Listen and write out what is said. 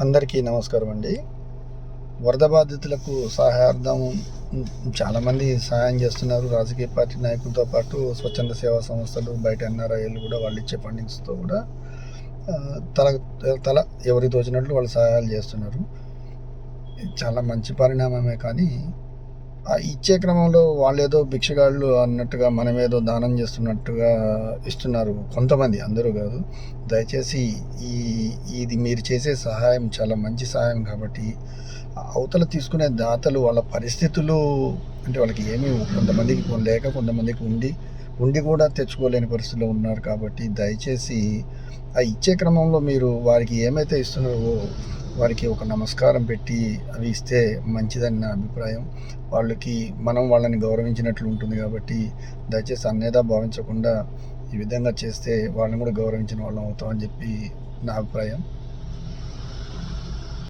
అందరికీ నమస్కారం అండి. వరద బాధితులకు సహాయార్థం చాలామంది సహాయం చేస్తున్నారు. రాజకీయ పార్టీ నాయకులతో పాటు స్వచ్ఛంద సేవా సంస్థలు, బయట ఎన్ఆర్ఐలు కూడా వాళ్ళు ఇచ్చే ఫండింగ్స్తో కూడా తల తల ఎవరికి తోచినట్లు వాళ్ళు సహాయాలు చేస్తున్నారు. చాలా మంచి పరిణామమే. కానీ ఇచ్చే క్రమంలో వాళ్ళేదో భిక్షగాళ్ళు అన్నట్టుగా మనమేదో దానం చేస్తున్నట్టుగా ఇస్తున్నారు కొంతమంది, అందరూ కాదు. దయచేసి ఇది మీరు చేసే సహాయం చాలా మంచి సహాయం కాబట్టి అవతల తీసుకునే దాతలు వాళ్ళ పరిస్థితులు అంటే వాళ్ళకి ఏమీ కొంతమందికి లేక కొంతమందికి ఉండి కూడా తెచ్చుకోలేని పరిస్థితిలో ఉన్నారు. కాబట్టి దయచేసి ఆ ఇచ్చే క్రమంలో మీరు వారికి ఏమైతే ఇస్తున్నారో వారికి ఒక నమస్కారం పెట్టి అవి ఇస్తే మంచిదని నా అభిప్రాయం. వాళ్ళని గౌరవించినట్లు ఉంటుంది. కాబట్టి దయచేసి అన్నేదా భావించకుండా ఈ విధంగా చేస్తే వాళ్ళని కూడా గౌరవించిన వాళ్ళం అవుతామని చెప్పి నా అభిప్రాయం.